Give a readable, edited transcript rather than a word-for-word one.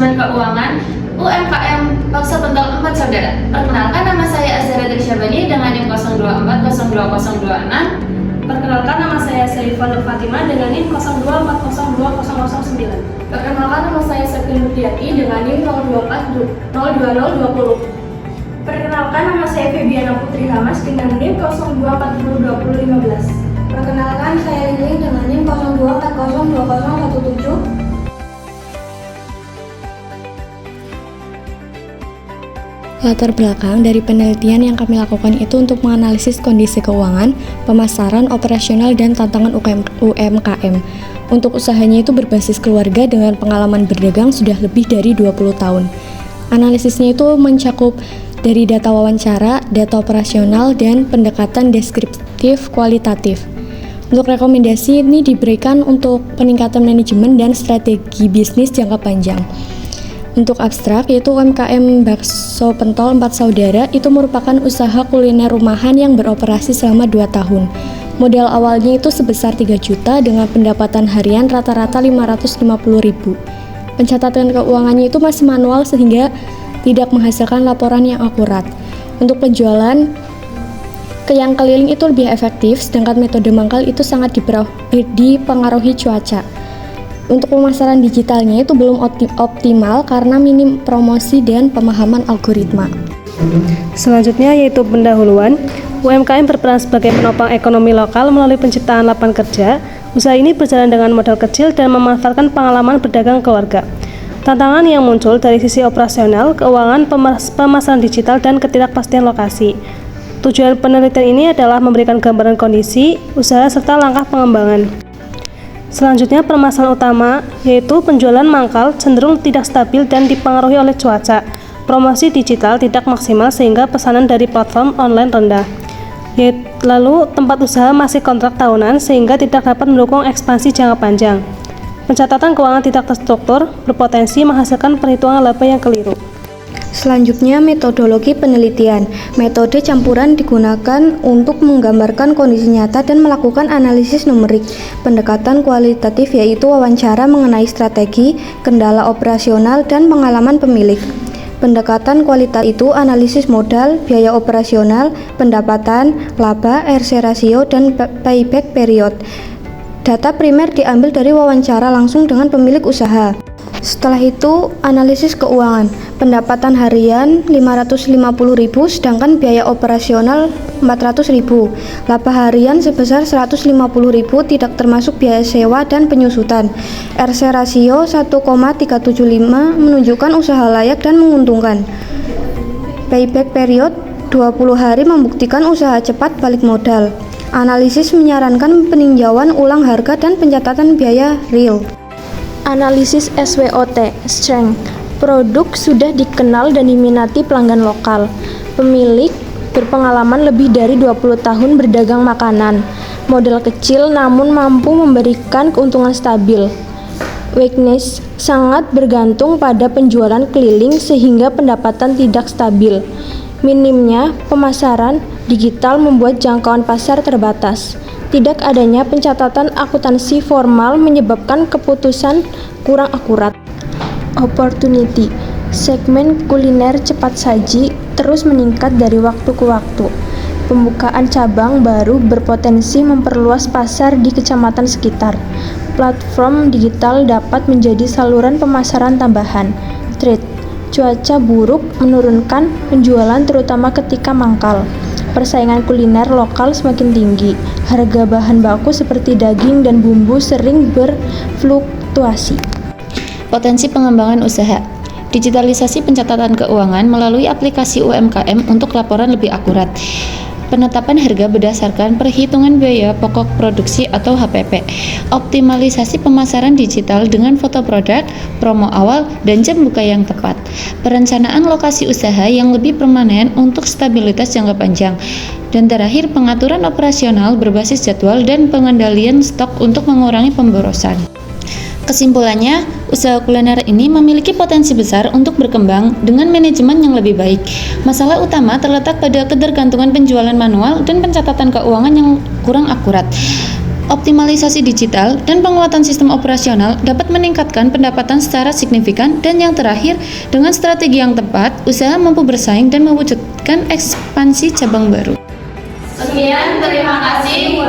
Manajemen Keuangan UMKM Paksa Pentol 4 Saudara. Perkenalkan, nama saya Azhara Trisyabani dengan NIM 02402026. Perkenalkan, nama saya Saifah Nur Fatimah dengan NIM 02402009. Perkenalkan, nama saya Septi Nurdiati dengan NIM 02020. Perkenalkan, nama saya Febiana Putri Hamas dengan NIM 02402015. Perkenalkan, saya Lili dengan NIM 02402017. Latar belakang dari penelitian yang kami lakukan itu untuk menganalisis kondisi keuangan, pemasaran, operasional, dan tantangan UMKM. Untuk usahanya itu berbasis keluarga dengan pengalaman berdagang sudah lebih dari 20 tahun. Analisisnya itu mencakup dari data wawancara, data operasional, dan pendekatan deskriptif kualitatif. Untuk rekomendasi ini diberikan untuk peningkatan manajemen dan strategi bisnis jangka panjang. Untuk abstrak, yaitu UMKM Bakso Pentol 4 Saudara itu merupakan usaha kuliner rumahan yang beroperasi selama 2 tahun. Modal awalnya itu sebesar 3 juta dengan pendapatan harian rata-rata 550.000. Pencatatan keuangannya itu masih manual sehingga tidak menghasilkan laporan yang akurat. Untuk penjualan ke yang keliling itu lebih efektif, sedangkan metode mangkal itu sangat dipengaruhi cuaca. Untuk pemasaran digitalnya itu belum optimal karena minim promosi dan pemahaman algoritma. Selanjutnya yaitu pendahuluan. UMKM berperan sebagai penopang ekonomi lokal melalui penciptaan lapangan kerja. Usaha ini berjalan dengan modal kecil dan memanfaatkan pengalaman berdagang keluarga. Tantangan yang muncul dari sisi operasional, keuangan, pemasaran digital, dan ketidakpastian lokasi. Tujuan penelitian ini adalah memberikan gambaran kondisi, usaha, serta langkah pengembangan. Selanjutnya, permasalahan utama yaitu penjualan mangkal cenderung tidak stabil dan dipengaruhi oleh cuaca. Promosi digital tidak maksimal sehingga pesanan dari platform online rendah. Lalu, tempat usaha masih kontrak tahunan sehingga tidak dapat mendukung ekspansi jangka panjang. Pencatatan keuangan tidak terstruktur berpotensi menghasilkan perhitungan laba yang keliru. Selanjutnya, metodologi penelitian. Metode campuran digunakan untuk menggambarkan kondisi nyata dan melakukan analisis numerik. Pendekatan kualitatif yaitu wawancara mengenai strategi, kendala operasional, dan pengalaman pemilik. Pendekatan kualitatif itu analisis modal, biaya operasional, pendapatan, laba, RC ratio, dan payback period. Data primer diambil dari wawancara langsung dengan pemilik usaha. Setelah itu, analisis keuangan. Pendapatan harian 550.000 sedangkan biaya operasional 400.000. Laba harian sebesar 150.000 tidak termasuk biaya sewa dan penyusutan. RC rasio 1,375 menunjukkan usaha layak dan menguntungkan. Payback period 20 hari membuktikan usaha cepat balik modal. Analisis menyarankan peninjauan ulang harga dan pencatatan biaya real. Analisis SWOT, strength. Produk sudah dikenal dan diminati pelanggan lokal. Pemilik berpengalaman lebih dari 20 tahun berdagang makanan. Modal kecil namun mampu memberikan keuntungan stabil. Weakness, sangat bergantung pada penjualan keliling sehingga pendapatan tidak stabil. Minimnya pemasaran digital membuat jangkauan pasar terbatas. Tidak adanya pencatatan akuntansi formal menyebabkan keputusan kurang akurat. Opportunity, segmen kuliner cepat saji terus meningkat dari waktu ke waktu. Pembukaan cabang baru berpotensi memperluas pasar di kecamatan sekitar. Platform digital dapat menjadi saluran pemasaran tambahan. Trade, cuaca buruk menurunkan penjualan terutama ketika mangkal. Persaingan kuliner lokal semakin tinggi. Harga bahan baku seperti daging dan bumbu sering berfluktuasi. Potensi pengembangan usaha. Digitalisasi pencatatan keuangan melalui aplikasi UMKM untuk laporan lebih akurat. Penetapan harga berdasarkan perhitungan biaya pokok produksi atau HPP. Optimalisasi pemasaran digital dengan foto produk, promo awal, dan jam buka yang tepat. Perencanaan lokasi usaha yang lebih permanen untuk stabilitas jangka panjang. Dan terakhir, pengaturan operasional berbasis jadwal dan pengendalian stok untuk mengurangi pemborosan. Kesimpulannya, usaha kuliner ini memiliki potensi besar untuk berkembang dengan manajemen yang lebih baik. Masalah utama terletak pada ketergantungan penjualan manual dan pencatatan keuangan yang kurang akurat. optimalisasi digital, dan penguatan sistem operasional dapat meningkatkan pendapatan secara signifikan. Dan yang terakhir, dengan strategi yang tepat, usaha mampu bersaing dan mewujudkan ekspansi cabang baru. Sekian, terima kasih.